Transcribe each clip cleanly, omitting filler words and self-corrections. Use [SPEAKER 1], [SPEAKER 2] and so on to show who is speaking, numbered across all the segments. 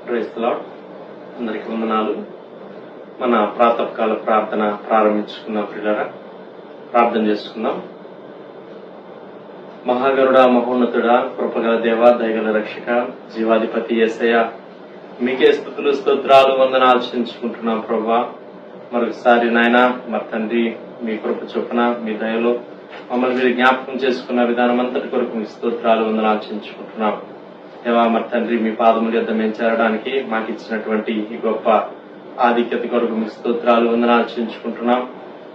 [SPEAKER 1] Praise the lord. అందరికీ వందనాలు. మన ప్రాతకాల ప్రార్థన ప్రారంభించుకున్న ప్రియులారా, ప్రార్థన చేసుకుందాం. మహాగరుడా, మహోన్నతుడా, కృపగల దేవ, దయగల రక్షక, జీవాధిపతి యేసయ్య, మీకే స్తుతులు స్తోత్రాలు వందనాలు చెల్లించుకుంటున్నాం ప్రభువా. మరొకసారి నాయన మరి తండ్రి, మీ కృప చొప్పున మీ దయలో మమ్మల్ని మీరు జ్ఞాపకం చేసుకున్న విధానం అంతటి కొరకు మీ స్తోత్రాలు వందనాలు చెల్లించుకుంటున్నాం. దేవా మరి తండ్రి, మీ పాదముల యొద్ద మేము చేరడానికి మాకు ఇచ్చినటువంటి ఈ గొప్ప ఆధిక్యత కొరకు మీ స్తోత్రాలు వందనాలు చెల్లించుకుంటున్నాం.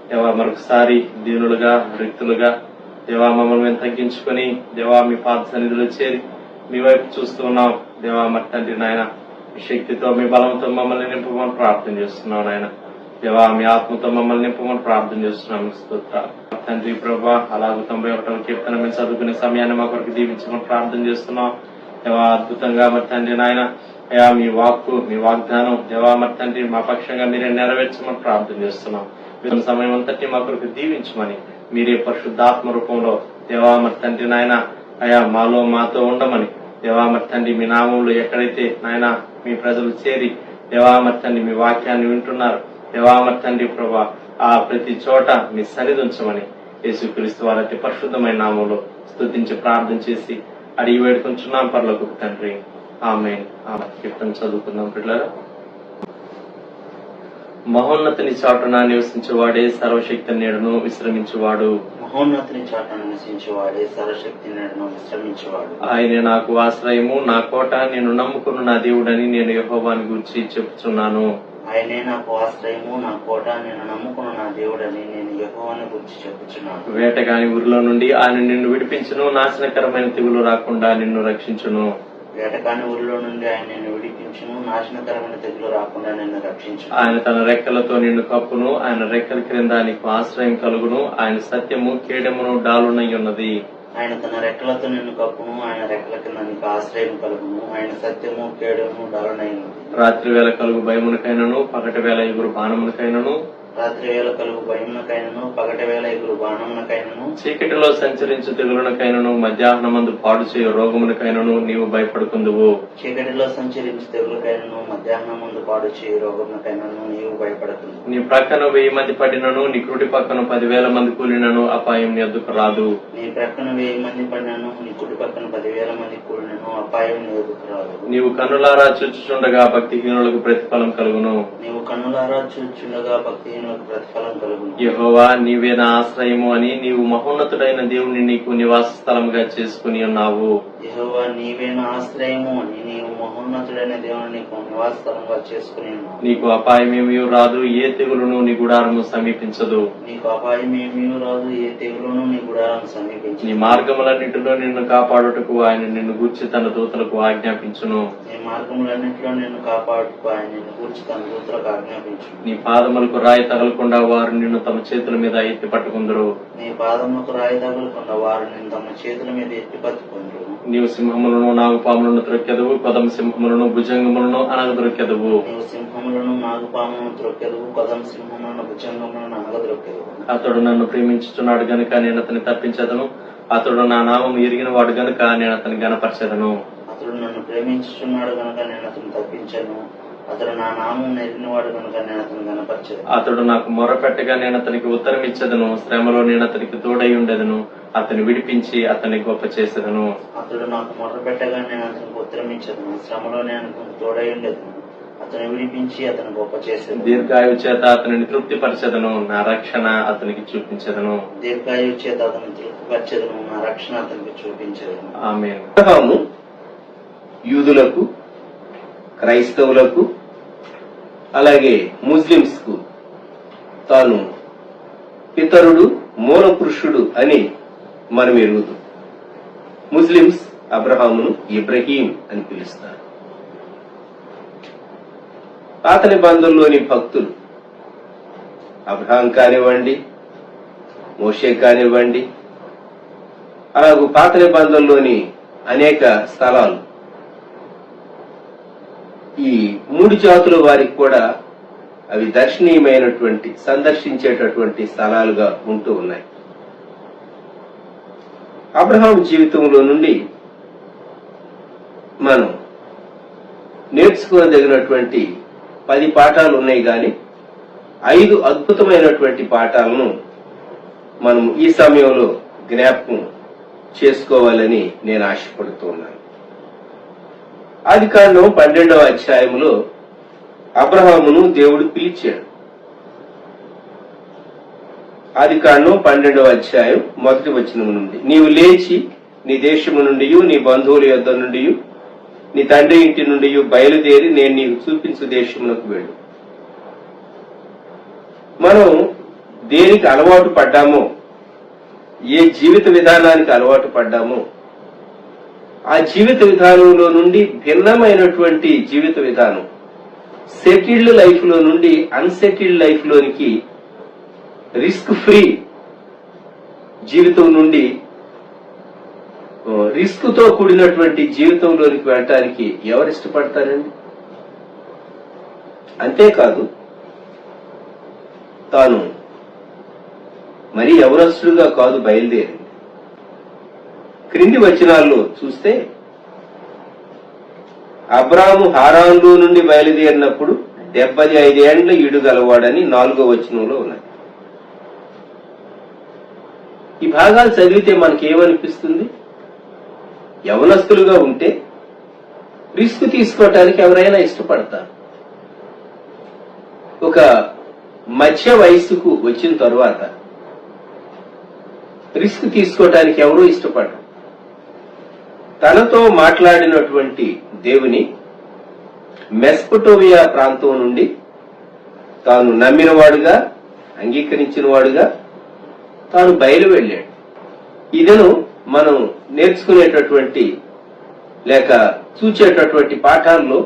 [SPEAKER 1] దేవా మరొకసారి దీనులుగా, రిక్తులుగా దేవా మమ్మల్ని మేము తగ్గించుకొని దేవా మీ పాద సన్నిధిలో చేరి మీ వైపు చూస్తూ ఉన్నాం. దేవా మరి తండ్రి నాయన, మీ శక్తితో మీ బలంతో మమ్మల్ని నింపమని ప్రార్థన చేస్తున్నాం. నాయన దేవా మీ ఆత్మతో మమ్మల్ని నింపమని ప్రార్థన చేస్తున్నాం. మీ స్తోత్రాలు తండ్రి ప్రభా. అలాగే 91వ కీర్తన మేము చదువుకునే సమయాన్ని మా కొరకు దీవించమని ప్రార్థన చేస్తున్నాం. దేవా అద్భుతంగా మరి తండ్రి నాయన అయా మీ వాక్కు, మీ వాగ్దానం దేవా మరి తండ్రి మా పక్షంగా మీరే నెరవేర్చమని ప్రార్థన చేస్తున్నాం. సమయం అంతటి మా కొరకు దీవించమని మీరే పరిశుద్ధాత్మ రూపంలో దేవా మరి తండ్రి నాయన అయా మాతో ఉండమని దేవా మరి తండ్రి మీ నామంలో ఎక్కడైతే నాయన మీ ప్రజలు చేరి దేవా మరి తండ్రి మీ వాక్యాన్ని వింటున్నారు దేవా మరి తండ్రి ప్రభా, ఆ ప్రతి చోట మీ సన్నిధి ఉంచమని యేసుక్రీస్తు వారి అతి పరిశుద్ధమైన నామంలో స్తుతించి ప్రార్థన చేసి అడిగి వేడుకుంటున్నాం పరలోకపు తండ్రి. ఆమేన్. కీర్తన చదువుకుందాం పిల్లరా. మహోన్నతిని చాటున నివసించేవాడే సర్వశక్తి నీడను విశ్రమించువాడు.
[SPEAKER 2] మహోన్నతిని చాటున నివసించేవాడే సర్వశక్తి నీడను విశ్రమించేవాడు.
[SPEAKER 1] ఆయనే నాకు ఆశ్రయము, నా కోట, నేను నమ్ముకున్న నా దేవుడని నేను యెహోవాను గూర్చి చెప్పుచున్నాను.
[SPEAKER 2] ఆయనే నాకు ఆశ్రయము, నా కోట, నేను నమ్ముకున్న నా దేవుడని నేను యెహోవాను గురించి చెప్పుచున్నాను.
[SPEAKER 1] వేటగాని ఊరిలో నుండి ఆయన నిన్ను విడిపించును, నాశనకరమైన తెగులు రాకుండా నిన్ను రక్షించును.
[SPEAKER 2] వేటగాని ఊరిలో నుండి ఆయన నిన్ను విడిపించును, నాశనకరమైన తెగులు రాకుండా నిన్ను రక్షించును.
[SPEAKER 1] ఆయన తన రెక్కలతో నిన్ను కప్పును, ఆయన రెక్కల క్రింద నీకు ఆశ్రయం కలుగును. ఆయన సత్యము కేడమును డాలునై ఉన్నది.
[SPEAKER 2] ఆయన తన రెక్కలతో నిన్ను కప్పును, ఆయన రెక్కల కింద నీకు ఆశ్రయం కలుగును. ఆయన సత్యము కేడము డాలునై ఉన్నది.
[SPEAKER 1] రాత్రి వేళ కలుగు భయమునకైనను, పగటి వేళ ఎగురు బాణమునకైనను,
[SPEAKER 2] రాత్రి వేళ కలుగు భయమునకైనను, పగటి వేళ ఎగురు బాణమునకైనను,
[SPEAKER 1] చీకటిలో సంచరించు తెగులునకైనను, మధ్యాహ్నమందు పాడు చేయు రోగమునకైనను నీవు భయపడుకుందువు.
[SPEAKER 2] చీకటిలో సంచరించు తెగులకైనను, మధ్యాహ్నం ముందు పాడు చేయు రోగమునకైనను నీవు భయపడకుందు.
[SPEAKER 1] నీ ప్రక్కన 1000 మంది పడినను, నీ కుడి పక్కన 10,000 మంది కూలినను అపాయం నీ ఎద్దుకు రాదు.
[SPEAKER 2] నీ ప్రక్కన 1000 మంది పడినను, నీ కుడి పక్కన 10,000 మంది కూలినను అపాయం నీ ఎదుకు రాదు.
[SPEAKER 1] నీవు కన్నులారా చూచుచుండగా భక్తిహీనులకు ప్రతిఫలం కలుగును.
[SPEAKER 2] నీవు కన్నులారా చూచుండగా భక్తిహీనులకు ప్రతిఫలం కలుగును.
[SPEAKER 1] యెహోవా నీవే నా ఆశ్రయము అని నీవు మహోన్నతుడైన దేవుని నీకు నివాస స్థలముగా చేసుకుని ఉన్నావు.
[SPEAKER 2] యెహోవా నీవే నా ఆశ్రయము అని నీవు మహోన్నతుడైన దేవుని నీకు నివాస స్థలంగా చేసుకుని ఉన్నావు.
[SPEAKER 1] నీకు అపాయమేమీ రాదు, ఏ తెగులును నీ గుడారము సమీపించదు.
[SPEAKER 2] నీకు అపాయం ఏమీ రాదు, ఏ తెగులును నీ గుడారం సమీపించదు.
[SPEAKER 1] నీ మార్గములన్నిటిలో నిన్ను కాపాడుటకు ఆయన నిన్ను గూర్చి తన దూతలకు ఆజ్ఞాపించును.
[SPEAKER 2] నీ మార్గములన్నింటిలో నిన్ను కాపాడుటకు ఆయన నిన్ను గూర్చి తన దూతలకు ఆజ్ఞాపించును.
[SPEAKER 1] నీ పాదములకు రాయి తగలకుండా వారు నిన్ను తమ చేతుల మీద ఎత్తి పట్టుకుందరు.
[SPEAKER 2] నీ పాదములకు రాయి తగలకుండా వారు నిన్ను తమ చేతుల మీద ఎత్తి పట్టుకుందరు.
[SPEAKER 1] నీవు సింహములను, నాగుపాములను త్రొక్కెదవు, కొదమ సింహములను, భుజంగములను అనగదొక్కెదవు.
[SPEAKER 2] నీవు సింహములను, నాగుపాములను త్రొక్కెదవు, కొదమ సింహములను, భుజంగములను అనగదొక్కెదవు.
[SPEAKER 1] అతడు నన్ను ప్రేమించుచున్నాడు గనుక నేను అతని తప్పించదను. అతడు నా నామం ఎరిగిన వాడు గనుక నేను అతని గనపరచెదను.
[SPEAKER 2] అతడు నన్ను ప్రేమించుచున్నాడు గనుక నేను అతను తప్పించను. అతడు నా నామం ఎరిగిన వాడు గనుక నేను అతను గనపరచెదను.
[SPEAKER 1] అతడు నాకు మొరపెట్టగా నేను అతనికి ఉత్తరం ఇచ్చేదను. శ్రమలో నేను అతనికి తోడై ఉండేదను. అతని విడిపించి అతని గొప్ప చేసేదను.
[SPEAKER 2] అతడు నాకు మొరపెట్టగా నేను అతనికి ఉత్తరం ఇచ్చేదను. శ్రమలో నేను అతనికి తోడై ఉండేదను. అతను విడిపించి అతను గొప్ప చేసేదను.
[SPEAKER 1] దీర్ఘాయువు చేత అతనిని తృప్తిపరచెదను. నా రక్షణ అతనికి చూపించెదను.
[SPEAKER 2] దీర్ఘాయువు చేత అతను తృప్తిపరచెదను. నా రక్షణ అతనికి చూపించెదను.
[SPEAKER 1] ఆమేన్.
[SPEAKER 3] అబ్రహాము యూదులకు, క్రైస్తవులకు, అలాగే ముస్లింస్ కు తాను పితరుడు, మూల పురుషుడు అని మనం ఎరుగుతాం. ముస్లింస్ అబ్రహామును ఇబ్రహీం అని పిలుస్తారు. పాత నిబంధనలోని భక్తులు అబ్రహాం కానివ్వండి, మోషే కానివ్వండి, అలాగే పాత నిబంధనలోని అనేక స్థలాలు ఈ 3 జాతుల వారికి కూడా అవి దర్శనీయమైనటువంటి, సందర్శించేటటువంటి స్థలాలుగా ఉంటూ ఉన్నాయి. అబ్రహాం జీవితంలో నుండి మనం నేర్చుకోదగినటువంటి 10 పాఠాలు ఉన్నాయి కానీ 5 అద్భుతమైనటువంటి పాఠాలను మనం ఈ సమయంలో జ్ఞాపకం చేసుకోవాలని నేను ఆశపడుతున్నాను. ఆదికాండం 12వ అధ్యాయంలో అబ్రహామును దేవుడు పిలిచాడు. ఆదికాండం 12వ అధ్యాయం 1వ వచనం నుండి, నీవు లేచి నీ దేశము నుండి నీ బంధువుల యొద్ద నుండి నీ తండ్రి ఇంటి నుండి బయలుదేరి నేను నీకు చూపించు దేశమునకు వెళ్ళు. మనం దేనికి అలవాటు పడ్డామో, ఏ జీవిత విధానానికి అలవాటు పడ్డామో ఆ జీవిత విధానంలో నుండి భిన్నమైనటువంటి జీవిత విధానం, సెటిల్డ్ లైఫ్ లో నుండి అన్సెటిల్డ్ లైఫ్ లోనికి, రిస్క్ ఫ్రీ జీవితం నుండి రిస్క్ తో కూడినటువంటి జీవితంలోనికి వెళ్ళటానికి ఎవరు ఇష్టపడతారండి? అంతేకాదు, తాను మరీ యవనస్తుడుగా కాదు బయలుదేరింది. క్రింది వచనాల్లో చూస్తే అబ్రాము హారాన్లో నుండి బయలుదేరినప్పుడు 75 ఏండ్ల ఈడు గలవాడని 4వ వచనంలో ఉన్నది. ఈ భాగాలు చదివితే మనకేమనిపిస్తుంది? యవనస్తులుగా ఉంటే రిస్క్ తీసుకోవటానికి ఎవరైనా ఇష్టపడతారు. ఒక మధ్య వయస్సుకు వచ్చిన తరువాత రిస్క్ తీసుకోవటానికి ఎవరూ ఇష్టపడరు. తనతో మాట్లాడినటువంటి దేవుని మెస్పటోమియా ప్రాంతం నుండి తాను నమ్మినవాడుగా, అంగీకరించిన వాడుగా తాను బయలు వెళ్ళాడు. ఇదను మనం నేర్చుకునేటటువంటి లేక చూచేటటువంటి పాఠాల్లో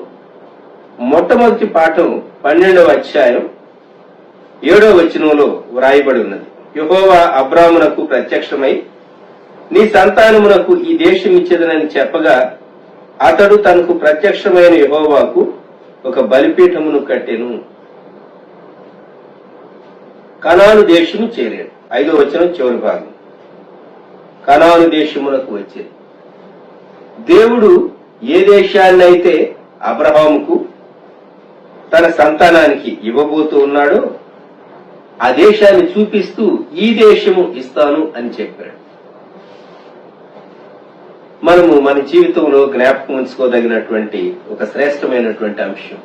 [SPEAKER 3] మొట్టమొదటి పాఠం 12వ అధ్యాయం 7వ వచనంలో వ్రాయబడి ఉన్నది. యెహోవా అబ్రామునకు ప్రత్యక్షమై నీ సంతానమునకు ఈ దేశం ఇచ్చేదనని చెప్పగా అతడు తనకు ప్రత్యక్షమైన యెహోవాకు ఒక బలిపీఠమును కట్టెను. కనాను దేశము చేరాడు. 5వ వచనం చివరి భాగం. కనాను దేశమునకు వచ్చేది. దేవుడు ఏ దేశాన్నైతే అబ్రహాముకు తన సంతానానికి ఇవ్వబోతూ ఉన్నాడో ఆ దేశాన్ని చూపిస్తూ ఈ దేశము ఇస్తాను అని చెప్పాడు. మనము మన జీవితంలో జ్ఞాపకం ఉంచుకోదగినటువంటి ఒక శ్రేష్టమైనటువంటి అంశం,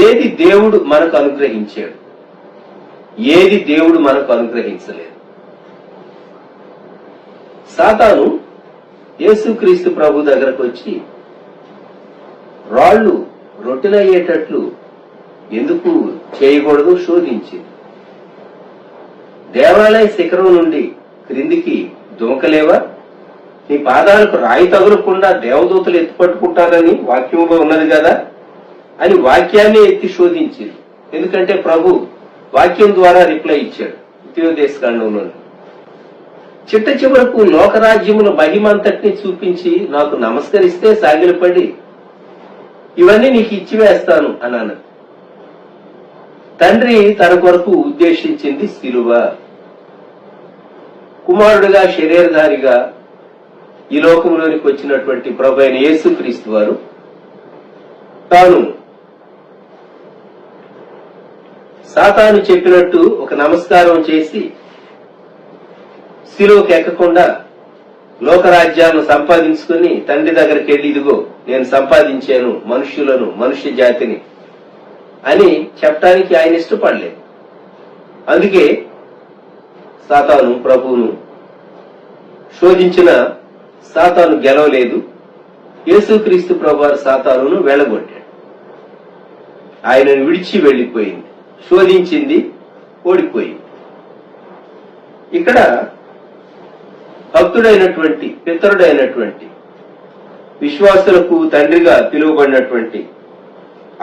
[SPEAKER 3] ఏది దేవుడు మనకు అనుగ్రహించాడు, ఏది దేవుడు మనకు అనుగ్రహించలేదు. సాతాను యేసుక్రీస్తు ప్రభు దగ్గరకు వచ్చి రాళ్లు రొట్టెలయ్యేటట్లు ఎందుకు చేయకూడదు శోధించింది. దేవాలయ శిఖరం నుండి క్రిందికి దుమకలేవా? నీ పాదాలకు రాయి తగులకుండా దేవదూతలు ఎత్తుపట్టుకుంటారని వాక్యంలో ఉన్నది కదా అని వాక్యాన్ని ఎత్తి శోధించింది. ఎందుకంటే ప్రభు వాక్యం ద్వారా రిప్లై ఇచ్చాడు ద్వితీయోపదేశకాండంలో. చిట్ట చివరకు లోకరాజ్యముల మహిమంతటిని చూపించి నాకు నమస్కరిస్తే సాగిలపడి ఇవన్నీ నీకు ఇచ్చివేస్తాను అన్నాను. తండ్రి తన కొరకు ఉద్దేశించింది శిలువ. కుమారుడుగా శరీరధారిగా ఈ లోకంలోనికి వచ్చినటువంటి ప్రభు అయిన యేసుక్రీస్తు వారు తాను సాతాను చెప్పినట్టు ఒక నమస్కారం చేసి శిలువకు ఎక్కకుండా లోకరాజ్యాలను సంపాదించుకుని తండ్రి దగ్గరికి వెళ్ళి ఇదిగో నేను సంపాదించాను మనుష్యులను, మనుష్య జాతిని అని చెప్పడానికి ఆయన ఇష్టపడలేదు. అందుకే సాతాను ప్రభువును శోధించిన సాతాను గెలవలేదు. యేసుక్రీస్తు ప్రభువారు సాతానును వెళ్ళగొట్టాడు. ఆయనను విడిచి వెళ్లిపోయింది, శోధించింది, ఓడిపోయింది. ఇక్కడ భక్తుడైనటువంటి, పితరుడైనటువంటి, విశ్వాసులకు తండ్రిగా పిలువబడినటువంటి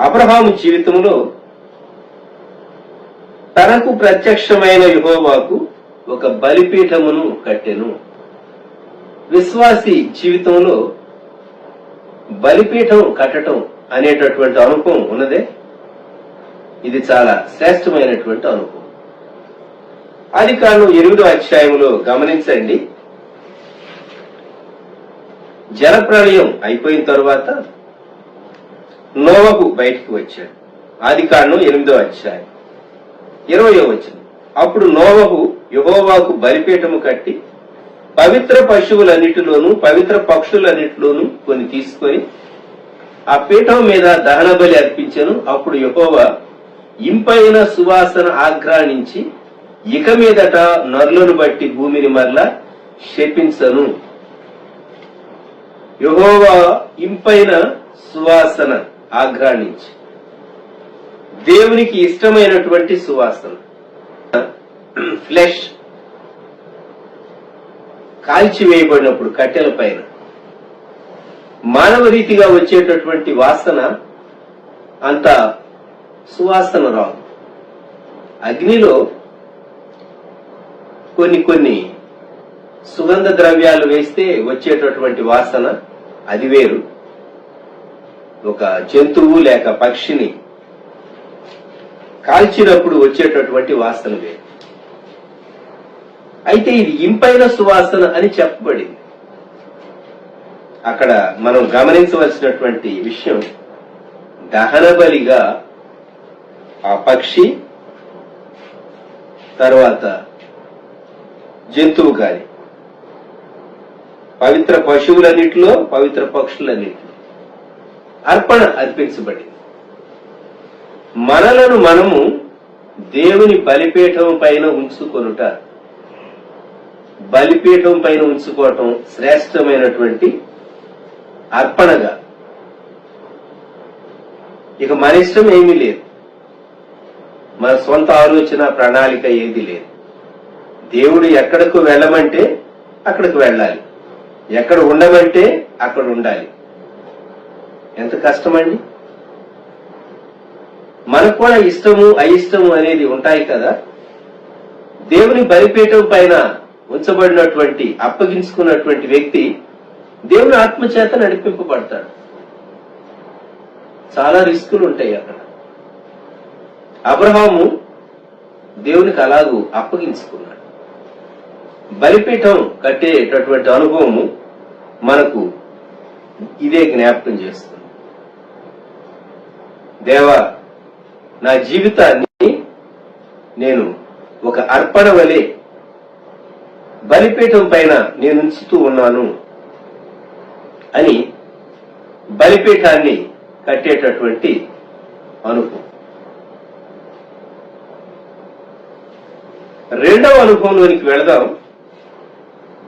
[SPEAKER 3] అబ్రహాము జీవితంలో తనకు ప్రత్యక్షమైన యెహోవాకు ఒక బలిపీఠమును కట్టెను. విశ్వాసి జీవితంలో బలిపీఠం కట్టడం అనేటటువంటి అనుభవం ఉన్నదే, ఇది చాలా శ్రేష్టమైనటువంటి అనుభవం. ఆదికాండం 8వ అధ్యాయంలో గమనించండి. జలప్రళయం అయిపోయిన తరువాత నోవహు బయటికి వచ్చాడు. ఆదికాండం 8వ అధ్యాయం 20వ వచనం. అప్పుడు నోవహు యెహోవాకు బలిపీఠము కట్టి పవిత్ర పశువులన్నిటిలోనూ పవిత్ర పక్షులన్నిటిలోనూ కొన్ని తీసుకొని ఆ పీఠం మీద దహన బలి అర్పించెను. అప్పుడు యెహోవా ఇంపైన సువాసన ఆఘ్రాణించి ఇక మీదట నరులను బట్టి భూమిని మరలా శపించను. యెహోవా ఇంపైన సువాసన ఆఘ్రాణించి, దేవునికి ఇష్టమైనటువంటి సువాసన, ఫ్లెష్ కాల్చివేయబడినప్పుడు కట్టెల పైన మానవ రీతిగా వచ్చేటటువంటి వాసన అంత సువాసన రాదు. అగ్నిలో కొన్ని సుగంధ ద్రవ్యాలు వేస్తే వచ్చేటటువంటి వాసన అది వేరు. ఒక జంతువు లేక పక్షిని కాల్చినప్పుడు వచ్చేటటువంటి వాసన వేరు. అయితే ఇది ఇంపైన సువాసన అని చెప్పబడింది. అక్కడ మనం గమనించవలసినటువంటి విషయం, దహన బలిగా ఆ పక్షి తర్వాత జంతువు కాని పవిత్ర పశువులన్నిటిలో పవిత్ర పక్షులన్నిటిలో అర్పణ అర్పించబడింది. మనలను మనము దేవుని బలిపీఠం పైన ఉంచుకొనుట, బలిపీఠం పైన ఉంచుకోవటం శ్రేష్టమైనటువంటి అర్పణగా. ఇక మన ఇష్టం ఏమీ లేదు, మన సొంత ఆలోచన ప్రణాళిక ఏది లేదు. దేవుడు ఎక్కడకు వెళ్ళమంటే అక్కడికి వెళ్ళాలి, ఎక్కడ ఉండమంటే అక్కడ ఉండాలి. ఎంత కష్టమండి. మనకు కూడా ఇష్టము అయిష్టము అనేది ఉంటాయి కదా. దేవుని బలిపీఠం పైన ఉంచబడినటువంటి అప్పగించుకున్నటువంటి వ్యక్తి దేవుని ఆత్మచేత నడిపింపబడతాడు. చాలా రిస్కులు ఉంటాయి అక్కడ. అబ్రహాము దేవునికి అలాగూ అప్పగించుకున్నాడు. బలిపీఠం కట్టేటటువంటి అనుభవము మనకు ఇదే జ్ఞాపకం చేస్తుంది. దేవా, నా జీవితాన్ని నేను ఒక అర్పణ వలె బలిపీఠం పైన నేను ఉంచుతూ ఉన్నాను అని బలిపీఠాన్ని కట్టేటటువంటి అనుభవం. రెండవ అనుభవంలోనికి వెళదాం.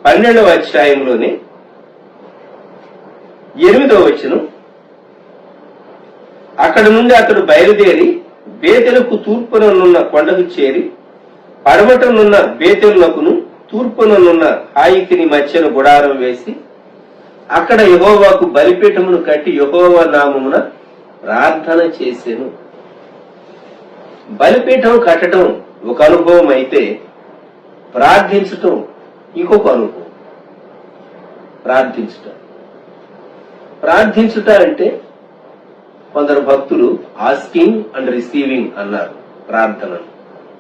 [SPEAKER 3] 12వ అధ్యాయంలోని 8వ వచనం. అక్కడ నుండి అతడు బయలుదేరి బేతెలకు తూర్పుననున్న కొండకు చేరి పడమటనున్న బేతెలునకును తూర్పుననున్న హాయికిని మధ్యన గుడారం వేసి అక్కడ యెహోవాకు బలిపీఠమును కట్టి యెహోవా నామమున ప్రార్థన చేసెను. బలిపీఠం కట్టడం ఒక అనుభవం అయితే ప్రార్థించటం ఇంకొక అనుభవం. ప్రార్థించుట అంటే కొందరు భక్తులు ఆస్కింగ్ అండ్ రిసీవింగ్ అన్నారు. ప్రార్థనను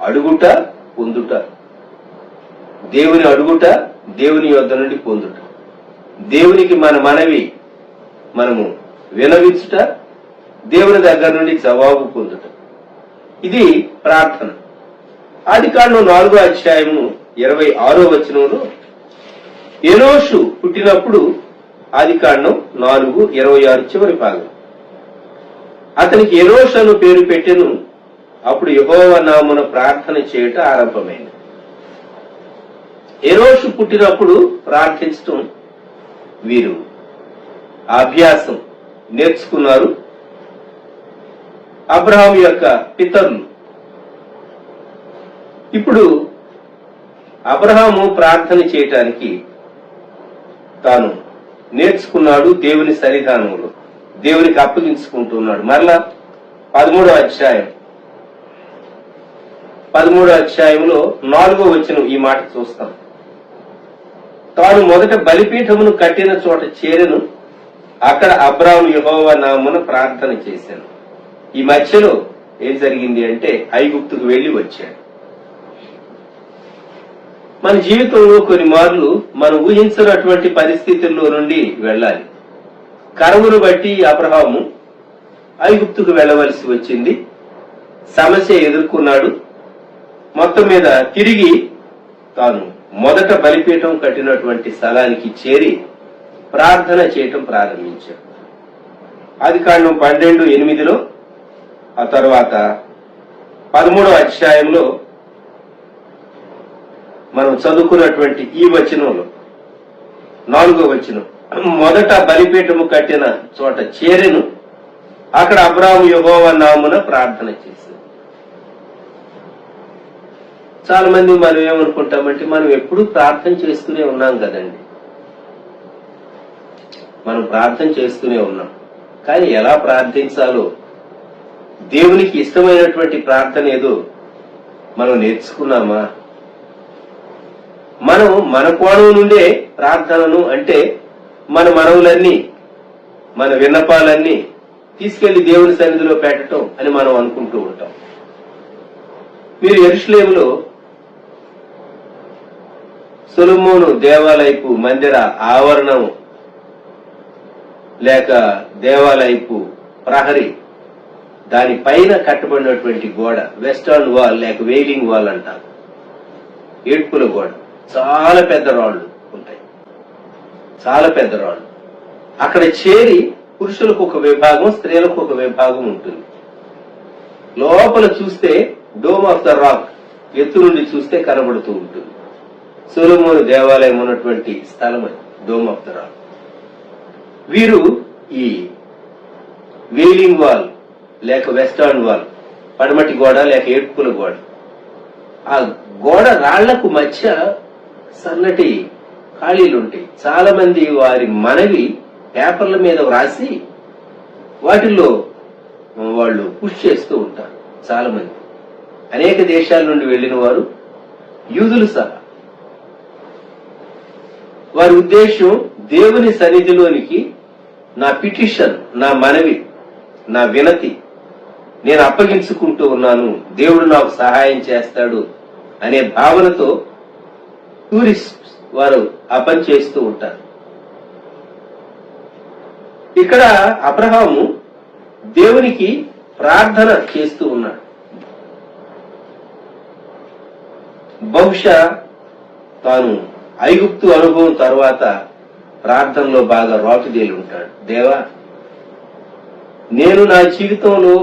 [SPEAKER 3] అడుగుట పొందుట, దేవుని అడుగుట, దేవుని యొద్ద నుండి పొందుట, దేవునికి మన మనవి మనము వినవించుట, దేవుని దగ్గర నుండి జవాబు పొందుట, ఇది ప్రార్థన. ఆదికాండం 4వ అధ్యాయము 26వ వచనంలో ఎనోషు పుట్టినప్పుడు, ఆదికాండం 4:26 చివరి భాగం, అతనికి ఎనోషు అను పేరు పెట్టెను. అప్పుడు యెహోవా నామమున ప్రార్థన చేయుట ఆరంభమైంది. ఎనోషు పుట్టినప్పుడు ప్రార్థించటం వీరు అభ్యాసం నేర్చుకున్నారు. అబ్రహాము యొక్క పితరులు. ఇప్పుడు అబ్రహాము ప్రార్థన చేయటానికి తాను నేర్చుకున్నాడు. దేవుని సన్నిధానంలో దేవునికి అప్పగించుకుంటున్నాడు. మరలా 13వ అధ్యాయంలో 4వ వచనం ఈ మాట చూస్తాం. తాను మొదట బలిపీఠమును కట్టిన చోట చేరెను, అక్కడ అబ్రాహాము యెహోవా నామమున ప్రార్థన చేశాను. ఈ మధ్యలో ఏం జరిగింది అంటే ఐగుప్తుకు వెళ్లి వచ్చాడు. మన జీవితంలో కొన్ని మార్లు మనం ఊహించినటువంటి పరిస్థితుల్లో నుండి వెళ్ళాలి. కరువును బట్టి అబ్రహాము ఐగుప్తుకు వెళ్ళవలసి వచ్చింది. సమస్య ఎదుర్కొన్నాడు. మొత్తం మీద తిరిగి తాను మొదట బలిపీఠం కట్టినటువంటి స్థలానికి చేరి ప్రార్థన చేయటం ప్రారంభించాడు. ఆదికాండం 12:8 ఆ తర్వాత 13వ అధ్యాయంలో మనం చదువుకున్నటువంటి ఈ వచనంలో 4వ వచనం, మొదట బలిపీఠము కట్టిన చోట చేరెను, అక్కడ అబ్రాహాము యెహోవా నామమున ప్రార్థన చేశాడు. చాలా మంది మనం ఏమనుకుంటామంటే మనం ఎప్పుడూ ప్రార్థన చేస్తూనే ఉన్నాం కదండి. మనం ప్రార్థన చేస్తూనే ఉన్నాం, కానీ ఎలా ప్రార్థించాలో, దేవునికి ఇష్టమైనటువంటి ప్రార్థన ఏదో మనం నేర్చుకున్నామా? మనం మన కోణం నుండే ప్రార్థనను, అంటే మన మనవులన్నీ, మన విన్నపాలన్నీ తీసుకెళ్లి దేవుని సన్నిధిలో పెట్టడం అని మనం అనుకుంటూ ఉంటాం. మీరు యెరూషలేములో సొలొమోను దేవాలయపు మందిర ఆవరణం లేక దేవాలయపు ప్రహరీ దాని పైన కట్టబడినటువంటి గోడ, వెస్టర్న్ వాల్ లేక వెయిలింగ్ వాల్ అంటారు, ఏడ్పుల గోడ, చాలా పెద్ద రాళ్లు ఉంటాయి, చాలా పెద్ద రాళ్లు. అక్కడ చేరి పురుషులకు ఒక విభాగం, స్త్రీలకు ఒక విభాగం ఉంటుంది. లోపల చూస్తే డోమ్ ఆఫ్ ద రాక్, ఎత్తు నుండి చూస్తే కనబడుతూ ఉంటుంది. సొలొమోను దేవాలయం ఉన్నటువంటి స్థలం అది, డోమ్ ఆఫ్ ద రాక్. వీరు ఈ వెయిలింగ్ వాల్ లేక వెస్టర్న్ వాల్, పడమటి గోడ లేక ఏడ్పుల గోడ, ఆ గోడ రాళ్లకు మధ్య సన్నటి ఖాళీలుంటాయి. చాలా మంది వారి మనవి పేపర్ల మీద వ్రాసి వాటిల్లో వాళ్ళు పుష్ చేస్తూ ఉంటారు. చాలా మంది అనేక దేశాల నుండి వెళ్లిన వారు, యూదులు సహా. వారి ఉద్దేశం దేవుని సన్నిధిలోనికి నా పిటిషన్, నా మనవి, నా వినతి నేను అప్పగించుకుంటూ ఉన్నాను, దేవుడు నాకు సహాయం చేస్తాడు అనే భావనతో టూరిస్ట్ వారు ఆ పని చేస్తూ ఉంటారు. ఇక్కడ అబ్రహాము దేవునికి ప్రార్థన చేస్తూ ఉన్నాడు. బహుశా తాను ఐగుప్తు అనుభవం తర్వాత ప్రార్థనలో బాగా రాటుదేలి ఉంటాడు. దేవా, నేను నా జీవితంలో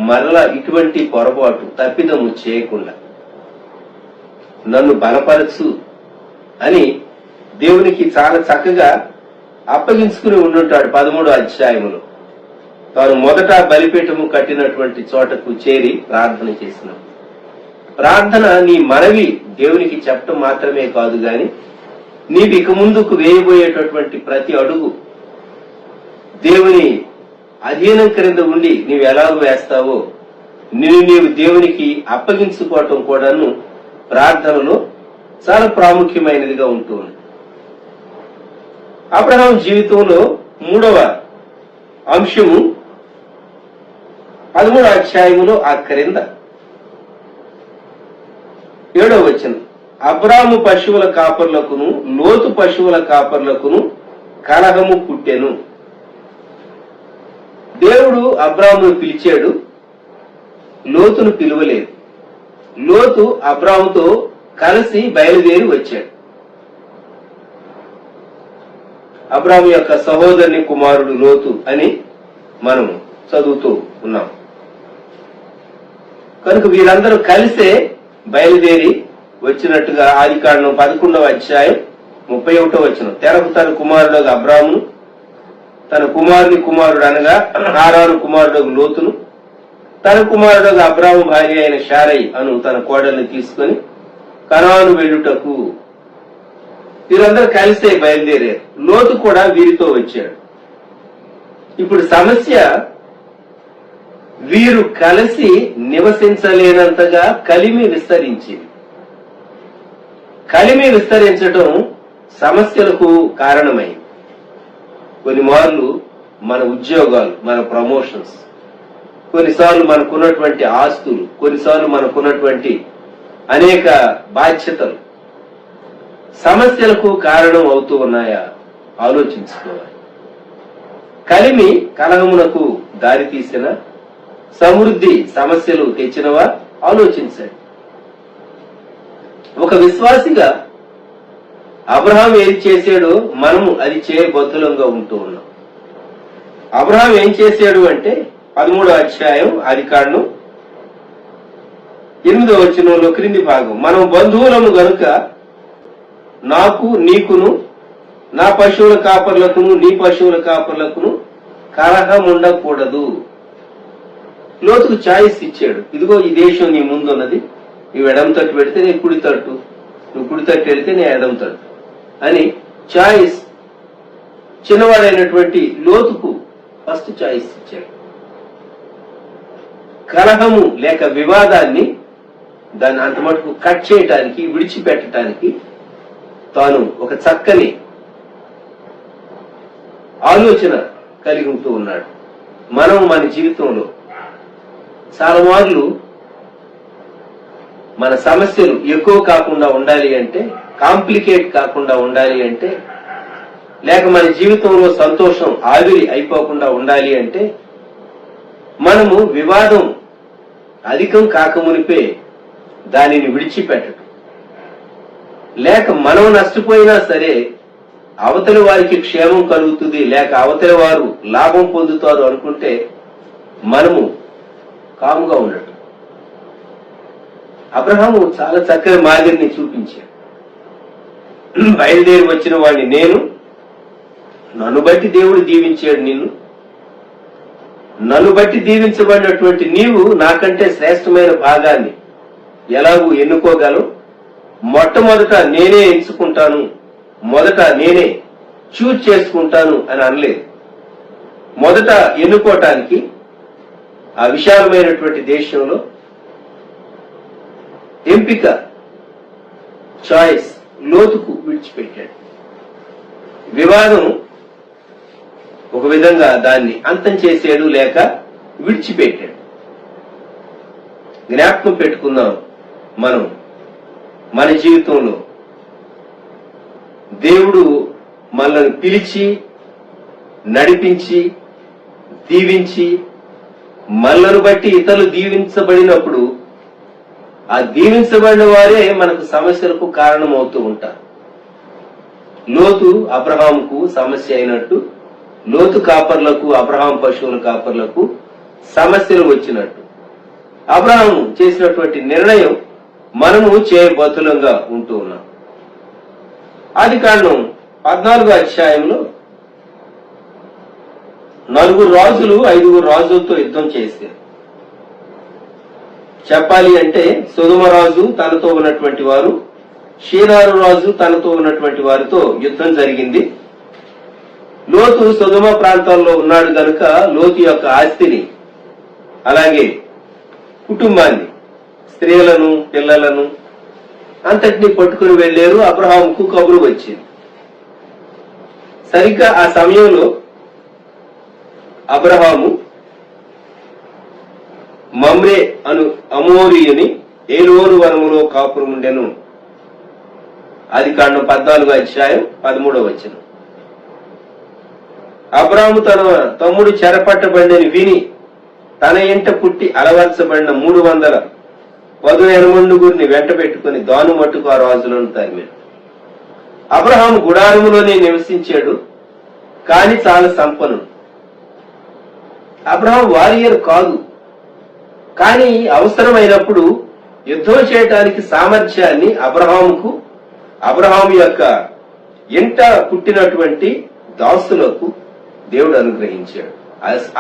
[SPEAKER 3] మరలా ఇటువంటి పొరపాటు, తప్పిదము చేయకుండా నన్ను బలపరచు అని దేవునికి చాలా చక్కగా అప్పగించుకుని ఉండుంటాడు. 13వ అధ్యాయములో తాను మొదట బలిపీఠము కట్టినటువంటి చోటకు చేరి ప్రార్థన చేసిన ప్రార్థన నీ మనవి దేవునికి చెప్పటం మాత్రమే కాదు గాని, నీవు ఇక ముందుకు వేయబోయేటటువంటి ప్రతి అడుగు దేవుని అధీనం క్రింద ఉండి నీవు ఎలాగో వేస్తావో నీవు దేవునికి అప్పగించుకోవటం కూడాను ప్రార్థనలో చాలా ప్రాముఖ్యమైనదిగా ఉంటుంది. అబ్రహాం జీవితంలో 3వ అంశము 13వ అధ్యాయములో ఆ క్రింద 7వ వచనం, అబ్రాము పశువుల కాపర్లకును లోతు పశువుల కాపర్లకును కలహము పుట్టెను. దేవుడు అబ్రామును పిలిచాడు, లోతును పిలువలేదు. లోతు అబ్రాముతో కలిసి బయలుదేరి వచ్చాడు. అబ్రాము యొక్క సహోదరుని కుమారుడు లోతు అని మనం చదువుతూ ఉన్నాం. కనుక వీరందరూ కలిసే బయలుదేరి వచ్చినట్టుగా ఆదికాండం 11వ అధ్యాయం 31వ వచనం, తెరకు తన కుమారుడు అబ్రామును, తన కుమారుని కుమారుడు అనగా హారాను కుమారుడు లోతును, తన కుమారుడు అబ్రాము భార్య అయిన శారై అను తన కోడల్ని తీసుకుని కనాను వెళ్ళుటకు వీరందరూ కలిసే బయలుదేరారు. లోతు కూడా వీరితో వచ్చాడు. ఇప్పుడు సమస్య, వీరు కలిసి నివసించలేనంతగా కలిమి విస్తరించింది. కలిమి విస్తరించడం సమస్యలకు కారణమైంది. కొన్ని మార్లు మన ఉద్యోగాలు, మన ప్రమోషన్స్, కొన్నిసార్లు మనకున్నటువంటి ఆస్తులు, కొన్నిసార్లు మనకున్నటువంటి అనేక బాధ్యతలు సమస్యలకు కారణం అవుతూ ఉన్నాయా ఆలోచించుకోవాలి. కలిమి కలహమునకు దారి తీసిన సమృద్ధి సమస్యలు తెచ్చినవా ఆలోచించండి. ఒక విశ్వాసిగా అబ్రహాం ఏది చేశాడో మనము అది చేయబద్ధులంగా ఉంటూ ఉన్నాం. అబ్రహాం ఏం చేశాడు అంటే 13వ అధ్యాయం ఆదికాండం 8వ వచనంలో క్రింది భాగం, మనం బంధువులము గనుక నాకు నీకును నా పశువుల కాపర్లకును నీ పశువుల కాపర్లకును కలహం ఉండకూడదు. లోతుకు ఛాయిస్ ఇచ్చాడు. ఇదిగో ఈ దేశం నీ ముందున్నది, నువ్వు ఎడమ తట్టు పెడితే నేను కుడి తట్టు, నువ్వు కుడి తట్టు వెళితే నేను ఎడమ తట్టు అని ఛాయిస్ చిన్నవాడైనటువంటి లోతుకు ఫస్ట్ ఛాయిస్ ఇచ్చాడు. కలహము లేక వివాదాన్ని దాన్ని అంత మటుకు కట్ చేయటానికి, విడిచిపెట్టడానికి తాను ఒక చక్కని ఆలోచన కలిగి ఉంటూ ఉన్నాడు. మనం మన జీవితంలో చాలా మార్లు మన సమస్యలు ఎక్కువ కాకుండా ఉండాలి అంటే, కాంప్లికేట్ కాకుండా ఉండాలి అంటే, లేక మన జీవితంలో సంతోషం ఆవిరి అయిపోకుండా ఉండాలి అంటే మనము వివాదం అధికం కాకమునిపే దానిని విడిచిపెట్టడం, లేక మనం నష్టపోయినా సరే అవతలి వారికి క్షేమం కలుగుతుంది లేక అవతలి వారు లాభం పొందుతారు అనుకుంటే మనము కాముగా ఉండటం. అబ్రహాము చాలా చక్కని మాదిరిని చూపించాడు. బయలుదేరి వచ్చిన వాడిని నేను, నన్ను బట్టి దేవుడు దీవించాడు నిన్ను, నన్ను బట్టి దీవించబడినటువంటి నీవు నాకంటే శ్రేష్టమైన భాగాన్ని ఎలాగూ ఎన్నుకోగలవు? మొట్టమొదట నేనే ఎంచుకుంటాను, మొదట నేనే చూజ్ చేసుకుంటాను అని అనలేదు. మొదట ఎన్నుకోవటానికి ఆ విశాలమైనటువంటి దేశంలో ఎంపిక, చాయిస్ లోతుకు విడిచిపెట్టాడు. వివాదం ఒక విధంగా దాన్ని అంతం చేసాడు లేక విడిచిపెట్టాడు. జ్ఞాపకం పెట్టుకుందాం, మనం మన జీవితంలో దేవుడు మనల్ని పిలిచి నడిపించి దీవించి మనలను బట్టి ఇతరులు దీవించబడినప్పుడు ఆ దీవించబడిన వారే మనకు సమస్యలకు కారణమవుతూ ఉంటారు. లోతు అబ్రహాముకు సమస్య అయినట్టు, లోతు కాపర్లకు అబ్రహాం పశువుల కాపర్లకు సమస్యలు వచ్చినట్టు అబ్రహాము చేసినటువంటి నిర్ణయం మనము చేయబద్ధులంగా ఉంటూ ఉన్నాం. ఆదికాండం 14వ అధ్యాయంలో 4 రాజులు 5 రాజులతో యుద్ధం చేశారు. చెప్పాలి అంటే సొదొమ రాజు తనతో ఉన్నటువంటి వారు, షీనారు రాజు తనతో ఉన్నటువంటి వారితో యుద్ధం జరిగింది. లోతు సొదొమ ప్రాంతాల్లో ఉన్నాడు గనుక లోతు యొక్క ఆస్తిని అలాగే కుటుంబాన్ని, స్త్రీలను పిల్లలను అంతటినీ పట్టుకుని వెళ్లారు. అబ్రహాముకు కబురు వచ్చింది. సరిగ్గా ఆ సమయంలో అబ్రహాము మమ్రే అను అమోరీయుని ఏలోరు వనములో కాపురముండెను. ఆదికాండం 14వ అధ్యాయం 13వ వచనం. అబ్రహాము తన తమ్ముడు చెరపట్టబడినని విని తన ఇంట పుట్టి అలవర్చబడిన 300 వధుఎనమండుగురిని వెంట పెట్టుకుని దాను మట్టుకు ఆ రాజులను తరిమాడు. అబ్రహాము గుడారములోనే నివసించాడు, కాని చాలా సంపన్నుడు. అబ్రహాం వారియర్ కాదు, కానీ అవసరమైనప్పుడు యుద్ధం చేయటానికి సామర్థ్యాన్ని అబ్రహాము యొక్క ఇంట పుట్టినటువంటి దాసులకు దేవుడు అనుగ్రహించాడు.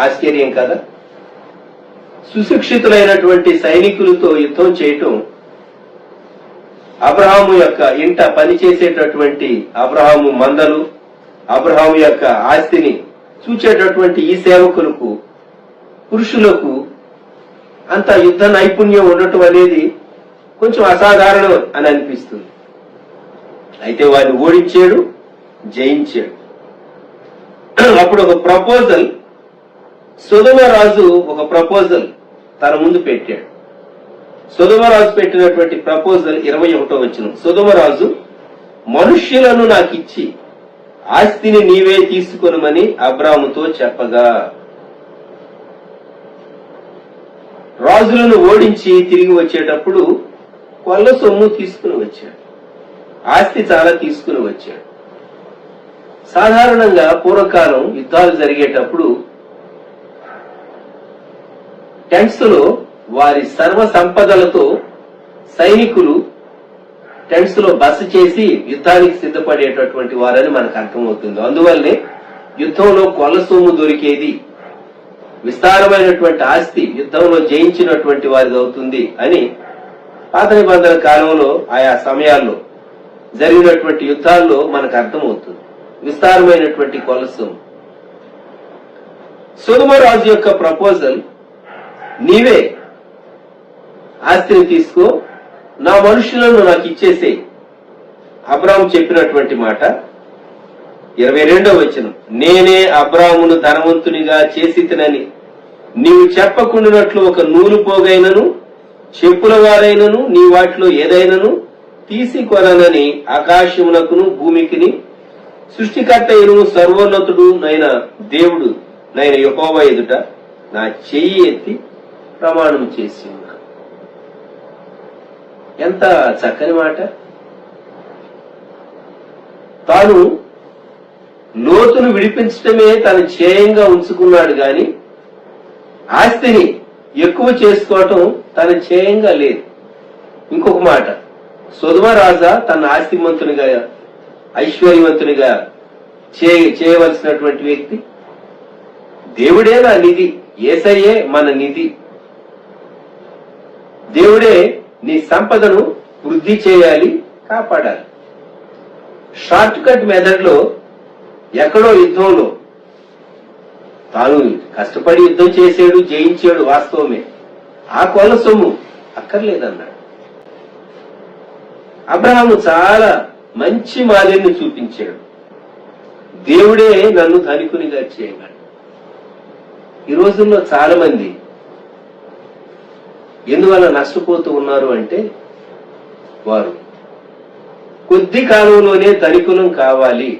[SPEAKER 3] ఆశ్చర్యం కదా? సుశిక్షితులైనటువంటి సైనికులతో యుద్ధం చేయటం, అబ్రహాము యొక్క ఇంట పనిచేసేటటువంటి అబ్రహాము మందలు, అబ్రహాము యొక్క ఆస్తిని చూచేటటువంటి ఈ సేవకులకు, పురుషులకు అంత యుద్ధ నైపుణ్యం ఉండటం అనేది కొంచెం అసాధారణం అని అనిపిస్తుంది. అయితే వారిని ఓడించాడు, జయించాడు. అప్పుడు ఒక ప్రపోజల్, సొదొమ రాజు ఒక ప్రపోజల్ తన ముందు పెట్టాడు. సొదొమ రాజు పెట్టినటువంటి ప్రపోజల్ 21వ వచనం. సొదొమ రాజు మనుష్యులను నాకిచ్చి ఆస్తిని నీవే తీసుకొనమని అబ్రాముతో చెప్పగా, రాజులను ఓడించి తిరిగి వచ్చేటప్పుడు కొల్ల సొమ్ము తీసుకుని వచ్చాడు, ఆస్తి చాలా తీసుకుని వచ్చాడు. సాధారణంగా పూర్వకాలం యుద్ధాలు జరిగేటప్పుడు టెంట్స్ లో వారి సర్వ సంపదలతో సైనికులు టెంట్స్ లో బస చేసి యుద్ధానికి సిద్ధపడేటటువంటి వారని మనకు అర్థమవుతుంది. అందువల్లనే యుద్ధంలో కొల్ల సొమ్ము దొరికేది, విస్తారమైనటువంటి ఆస్తి యుద్ధంలో జయించినటువంటి వారిది అవుతుంది అని పాత నిబంధన కాలంలో ఆయా సమయాల్లో జరిగినటువంటి యుద్ధాల్లో మనకు అర్థమవుతుంది. విస్తారమైనటువంటి కొల్ల సొమ్ము. సొదొమ రాజు యొక్క ప్రపోజల్, నీవే ఆస్తిని తీసుకో, నా మనుషులను నాకు ఇచ్చేసేయి. అబ్రాము చెప్పినటువంటి మాట 22వ వచనం, నేనే అబ్రామును ధనవంతునిగా చేసితినని నీవు చెప్పకుండానట్లు ఒక నూలు పోగైనను చెప్పుల వారైనను నీ వాటిలో ఏదైనను తీసికొననని ఆకాశమునకును భూమికిని సృష్టికర్త అయిన సర్వోన్నతుడు నైన దేవుడు నైన యెహోవా ఎదుట నా చెయ్యి ఎత్తి ప్రమాణం చేసి ఉన్నాను. ఎంత చక్కని మాట. తాను లోతును విడిపించడమే తన ధ్యేయంగా ఉంచుకున్నాడు గాని ఆస్తిని ఎక్కువ చేసుకోవటం తన ధ్యేయంగా లేదు. ఇంకొక మాట, సొదొమ రాజా తన ఆస్తిమంతునిగా ఐశ్వర్యవంతునిగా చేయవలసినటువంటి వ్యక్తి. దేవుడే నా నిధి, యేసయ్యే మన నిధి. దేవుడే నీ సంపదను వృద్ధి చేయాలి, కాపాడాలి. షార్ట్ కట్ మెథడ్ లో ఎక్కడో యుద్ధంలో తాను కష్టపడి యుద్ధం చేసాడు, జయించాడు, వాస్తవమే. ఆ కొల్ల సొమ్ము అక్కర్లేదన్నాడు. అబ్రహాము చాలా మంచి మాదిరిని చూపించాడు. దేవుడే నన్ను ధనికునిగా చేయగలడు. ఈ రోజుల్లో చాలా మంది ఎందువల్ల నష్టపోతూ ఉన్నారు అంటే, వారు కొద్ది కాలంలోనే ధనికులం కావాలి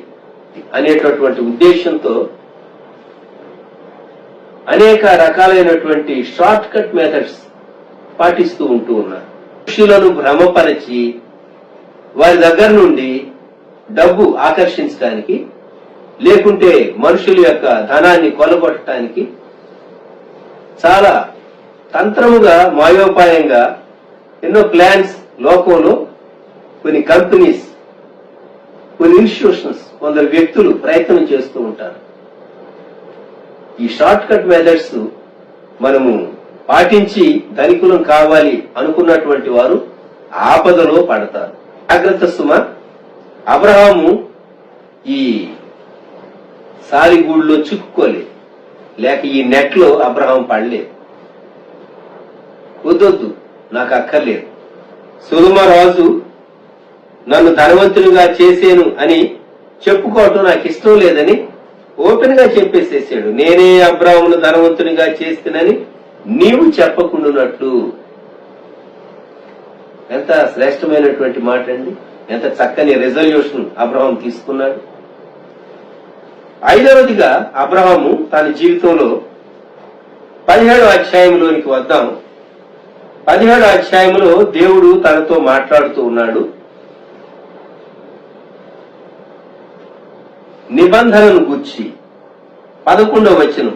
[SPEAKER 3] అనేటటువంటి ఉద్దేశంతో అనేక రకాలైనటువంటి షార్ట్ కట్ మెథడ్స్ పాటిస్తూ ఉంటూ ఉన్నారు. మనుషులను భ్రమపరిచి వారి దగ్గర నుండి డబ్బు ఆకర్షించడానికి, లేకుంటే మనుషుల యొక్క ధనాన్ని కొలగొట్టడానికి చాలా తంత్రముగా, మాయోపాయంగా ఎన్నో ప్లాన్స్ లోకంలో కొన్ని కంపెనీస్, కొన్ని ఇన్స్టిట్యూషన్స్, కొందరు వ్యక్తులు ప్రయత్నం చేస్తూ ఉంటారు. ఈ షార్ట్ కట్ మెథడ్స్ మనము పాటించి ధనికులం కావాలి అనుకున్నటువంటి వారు ఆపదలో పడతారు. జాగ్రత్త సుమ. అబ్రహాము ఈ సాలిగూడులో చిక్కుకోలేదు, లేక ఈ నెట్ లో అబ్రహాం పడలేదు. వద్దొద్దు, నాకు అక్కర్లేదు. సొదొమ రాజు నన్ను ధనవంతునిగా చేసేను అని చెప్పుకోవటం నాకు ఇష్టం లేదని ఓపెన్ గా చెప్పేసేసాడు. నేనే అబ్రాహామును ధనవంతునిగా చేస్తానని నీవు చెప్పకుండానట్లు. ఎంత శ్రేష్టమైనటువంటి మాట అండి. ఎంత చక్కని రెజల్యూషన్ అబ్రహాం తీసుకున్నాడు. 5వదిగా అబ్రహాము తన జీవితంలో 17వ అధ్యాయంలోనికి వద్దాం. 17వ అధ్యాయంలో దేవుడు తనతో మాట్లాడుతూ ఉన్నాడు. నిబంధనను గూర్చి 11వ వచనం,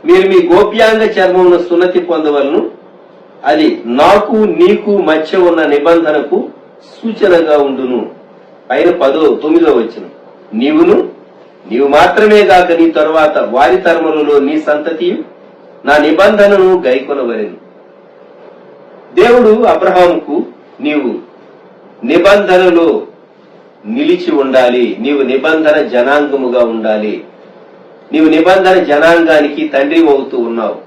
[SPEAKER 3] మీరు మీ గోప్యాంగ చర్మమును సున్నతి పొందవలను, అది నాకు నీకు మధ్య ఉన్న నిబంధనకు సూచనగా ఉండును. పైన 9వ వచనం, నీవు మాత్రమే గాక నీ తరువాత వారి తరములలో నీ సంతతి నా నిబంధనను గైకొనవలెను. దేవుడు అబ్రహాముకు నీవు నిబంధనలో నిలిచి ఉండాలి, నీవు నిబంధన జనాంగముగా ఉండాలి, నీవు నిబంధన జనాంగానికి తండ్రి అవుతూ ఉన్నావు,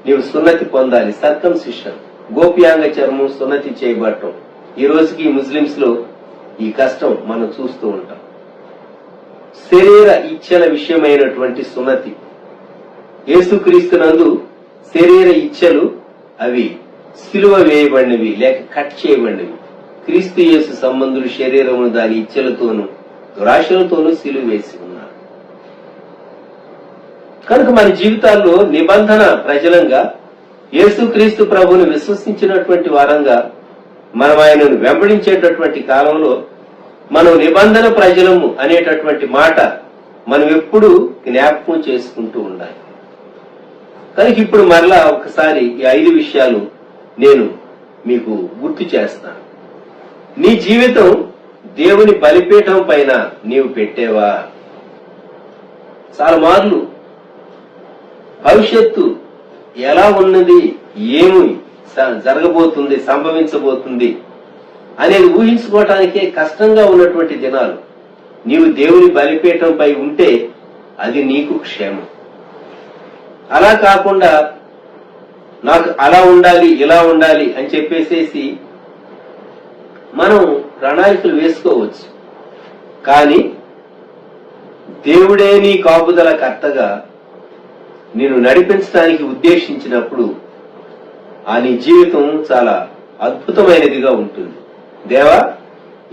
[SPEAKER 3] నీవు సున్నతి పొందాలి. సర్కంసిషన్, గోప్యాంగ చర్మం సున్నతి చేయబడటం. ఈ రోజుకి ముస్లింస్ లో ఈ కష్టం మనం చూస్తూ ఉంటాం. శరీర ఇచ్ఛల విషయమైనటువంటి సున్నతి. యేసుక్రీస్తునందు శరీర ఇచ్ఛలు అవి సిలువ వేయబడినవి, లేక కట్ చేయబడినవి. క్రీస్తు యేసు సంబంధులు శరీరమును దాని ఇచ్ఛలతోనూ దురాశలతోనూ సిలువ వేసి ఉన్నారు. కనుక మన జీవితాల్లో నిబంధన ప్రజలంగా యేసుక్రీస్తు ప్రభువుని విశ్వసించినటువంటి వారంగా మనం ఆయనను వెంబడించేటటువంటి కాలంలో మనం నిబంధన ప్రజలము అనేటటువంటి మాట మనం ఎప్పుడు జ్ఞాపకం చేసుకుంటూ ఉండాలి. కనుక ఇప్పుడు మరలా ఒకసారి ఈ 5 విషయాలు నేను మీకు గుర్తు చేస్తాను. నీ జీవితం దేవుని బలిపీఠం పైన నీవు పెట్టేవా? చాలా మార్లు భవిష్యత్తు ఎలా ఉన్నది, ఏమి జరగబోతుంది, సంభవించబోతుంది అనేది ఊహించుకోవటానికే కష్టంగా ఉన్నటువంటి దినాలు. నీవు దేవుని బలిపీఠంపై ఉంటే అది నీకు క్షేమం. అలా కాకుండా నాకు అలా ఉండాలి, ఇలా ఉండాలి అని చెప్పేసేసి మనం ప్రణాళికలు వేసుకోవచ్చు. కానీ దేవుడే నీ కాపుదల కర్తగా నిన్ను నడిపించడానికి ఉద్దేశించినప్పుడు ఆ నీ జీవితం చాలా అద్భుతమైనదిగా ఉంటుంది. దేవా,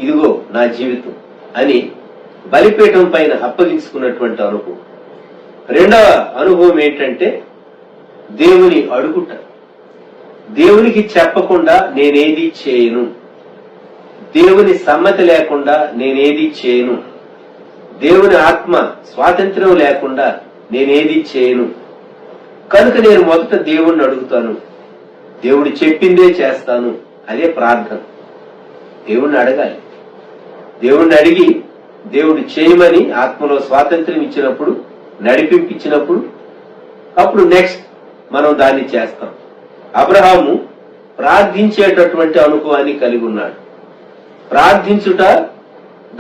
[SPEAKER 3] ఇదిగో నా జీవితం అని బలిపీఠం పైన అప్పగించుకున్నటువంటి అనుభవం. రెండవ అనుభవం ఏంటంటే దేవుని అడుగుట. దేవునికి చెప్పకుండా నేనేది చేయను, దేవుని సమ్మతి లేకుండా నేనేది చేయను, దేవుని ఆత్మ స్వాతంత్ర్యం లేకుండా నేనేది చేయను. కనుక నేను మొదట దేవుణ్ణి అడుగుతాను, దేవుడు చెప్పిందే చేస్తాను. అదే ప్రార్థన. దేవుణ్ణి అడగాలి. దేవుణ్ణి అడిగి దేవుడు చేయమని ఆత్మలో స్వాతంత్ర్యం ఇచ్చినప్పుడు, నడిపించినప్పుడు అప్పుడు నెక్స్ట్ మనం దాన్ని చేస్తాం. అబ్రహాము ప్రార్థించేటటువంటి అనుభవాన్ని కలిగి ఉన్నాడు. ప్రార్థించుట,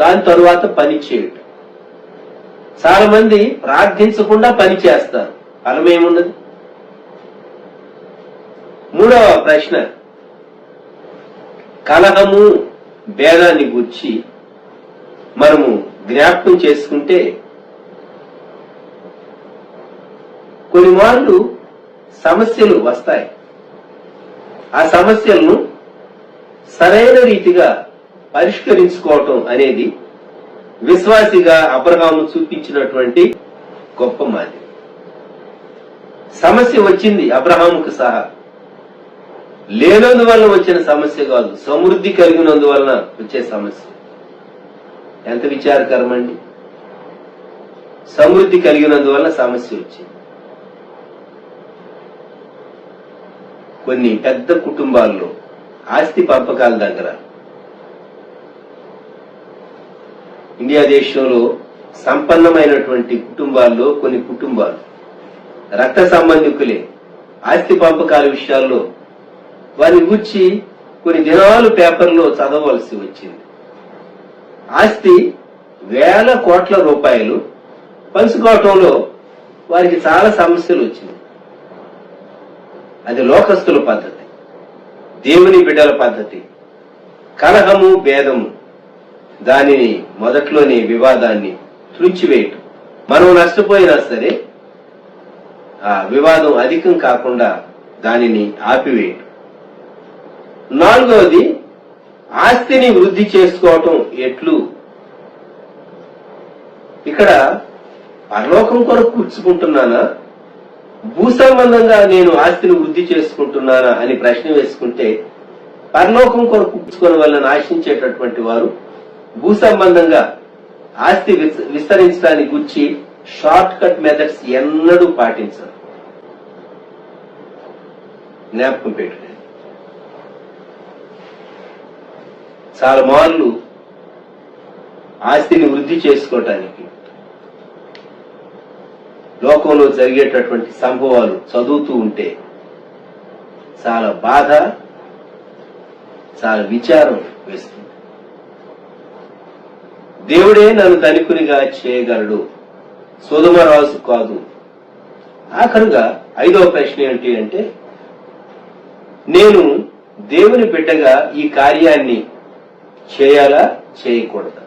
[SPEAKER 3] దాని తరువాత పని చేయుట. చాలా మంది ప్రార్థించకుండా పని చేస్తారు. ఫలమేమున్నది? మూడవ ప్రశ్న, కలహము, భేదాన్ని గూర్చి మనము జ్ఞాపకం చేసుకుంటే కొన్ని మార్లు సమస్యలు వస్తాయి. ఆ సమస్యలను సరైన రీతిగా పరిష్కరించుకోవటం అనేది విశ్వాసిగా అబ్రహాము చూపించినటువంటి గొప్ప మాదిరి. సమస్య వచ్చింది అబ్రహాముకు సహా. లేనందువల్ల వచ్చిన సమస్య కాదు, సమృద్ధి కలిగినందువలన వచ్చే సమస్య. ఎంత విచారకరమండి. సమృద్ధి కలిగినందువల్ల సమస్య వచ్చింది. కొన్ని పెద్ద కుటుంబాల్లో ఆస్తి పంపకాల దగ్గర, ఇండియా దేశంలో సంపన్నమైనటువంటి కుటుంబాల్లో కొన్ని కుటుంబాలు రక్త సంబంధికులే ఆస్తి పంపకాల విషయాల్లో వారి గూర్చి కొన్ని దినాలు పేపర్లో చదవవలసి వచ్చింది. ఆస్తి వేల కోట్ల రూపాయలు పంచుకోవటంలో వారికి చాలా సమస్యలు వచ్చింది. అది లోకస్తుల పద్ధతి, దేవుని బిడ్డల పద్ధతి. కలహము, భేదము, దానిని మొదట్లోనే వివాదాన్ని త్రుంచివేయటం. మనం నష్టపోయినా సరే ఆ వివాదం అధికం కాకుండా దానిని ఆపివేయటం. నాలుగవది, ఆస్తిని వృద్ధి చేసుకోవటం ఎట్లు? ఇక్కడ పరలోకం కొరకు కూర్చుకుంటున్నానా, భూ సంబంధంగా నేను ఆస్తిని వృద్ధి చేసుకుంటున్నానా అని ప్రశ్న వేసుకుంటే, పరలోకం కొరకు కూర్చుకోవడం వల్ల ఆశించేటటువంటి వారు భూ సంబంధంగా ఆస్తి విస్తరించడానికి గురించి షార్ట్ కట్ మెథడ్స్ ఎన్నడూ పాటించరు. జ్ఞాపకం పెట్టుకోండి. చాలా మార్లు ఆస్తిని వృద్ధి చేసుకోవటానికి లోకంలో జరిగేటటువంటి సంభవాలు చదువుతూ ఉంటే చాలా బాధ, చాలా విచారం వేస్తుంది. దేవుడే నన్ను ధనికునిగా చేయగలడు, సొదొమ రాజు కాదు. ఆఖరుగా 5వ ప్రశ్న ఏంటి అంటే, నేను దేవుని బిడ్డగా ఈ కార్యాన్ని చేయాలా, చేయకూడదా?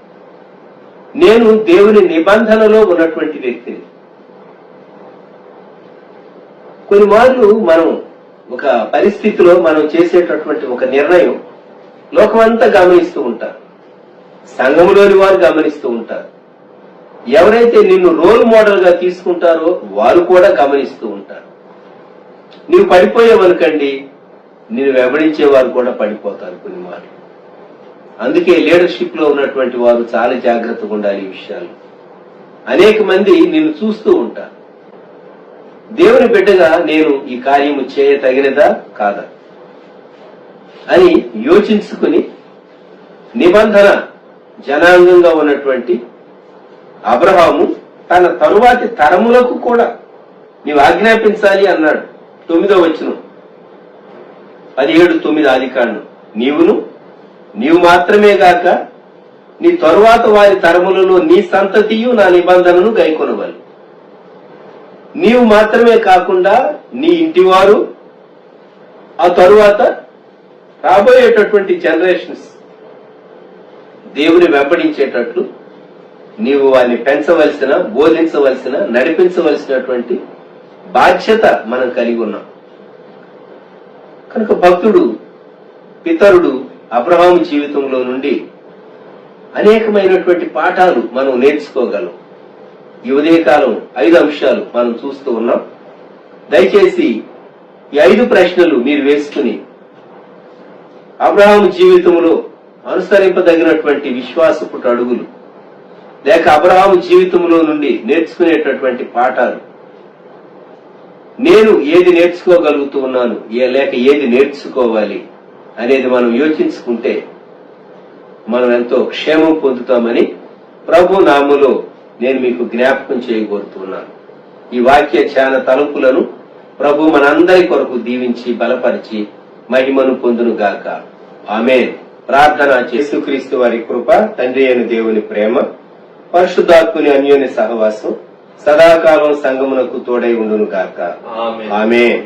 [SPEAKER 3] నేను దేవుని నిబంధనలో ఉన్నటువంటి వ్యక్తిని. కొన్ని మార్లు మనం ఒక పరిస్థితిలో మనం చేసేటటువంటి ఒక నిర్ణయం లోకమంతా గమనిస్తూ ఉంటారు, సంఘములోని వారు గమనిస్తూ ఉంటారు. ఎవరైతే నిన్ను రోల్ మోడల్ గా తీసుకుంటారో వారు కూడా గమనిస్తూ ఉంటారు. నీవు పడిపోయావనుకండి, నేను వెంబడించే వారు కూడా పడిపోతారు కొన్ని మార్లు. అందుకే లీడర్షిప్ లో ఉన్నటువంటి వారు చాలా జాగ్రత్తగా ఉండాలి ఈ విషయాలు. అనేక మంది నిన్ను చూస్తూ ఉంటారు. దేవుని బిడ్డగా నేను ఈ కార్యము చేయతగినదా కాదా అని యోచించుకుని నిబంధన జనాంగంగా ఉన్నటువంటి అబ్రహాము తన తరువాతి తరములకు కూడా నీవు ఆజ్ఞాపించాలి అన్నాడు. 9వ వచనం 17:9 ఆదికాండం. నీవు మాత్రమే గాక నీ తరువాత వారి తరములలో నీ సంతతియు నా నిబంధనను గైకొనవాలి. నీవు మాత్రమే కాకుండా నీ ఇంటివారు, ఆ తరువాత రాబోయేటటువంటి జనరేషన్స్ దేవుని వెంబడించేటట్లు నీవు వారిని పెంచవలసిన, బోధించవలసిన, నడిపించవలసినటువంటి బాధ్యత మనం కలిగి ఉన్నాం. కనుక భక్తుడు, పితరుడు అబ్రహాము జీవితంలో నుండి అనేకమైనటువంటి పాఠాలు మనం నేర్చుకోగలం. ఈ ఉదయకాలం 5 అంశాలు మనం చూస్తూ ఉన్నాం. దయచేసి ఈ 5 ప్రశ్నలు మీరు వేసుకుని అబ్రహాము జీవితంలో అనుసరింపదగినటువంటి విశ్వాసపు అడుగులు, లేక అబ్రహాము జీవితంలో నుండి నేర్చుకునేటటువంటి పాఠాలు, నేను ఏది నేర్చుకోగలుగుతూ ఉన్నాను లేక ఏది నేర్చుకోవాలి అనేది మనం యోచించుకుంటే మనం ఎంతో క్షేమం పొందుతామని ప్రభు నామములో నేను మీకు జ్ఞాపకం చేయగోరుతున్నాను. ఈ వాక్య ధ్యాన తలుపులను ప్రభు మనందరి కొరకు దీవించి బలపరిచి మహిమను పొందును గాక. ఆమేన్. ప్రార్థన. యేసుక్రీస్తు వారి కృప, తండ్రి అయిన దేవుని ప్రేమ, పరిశుద్ధాత్ముని అన్యోన్య సహవాసం సదాకాలం సంగమునకు తోడై ఉండును గాక. ఆమేన్.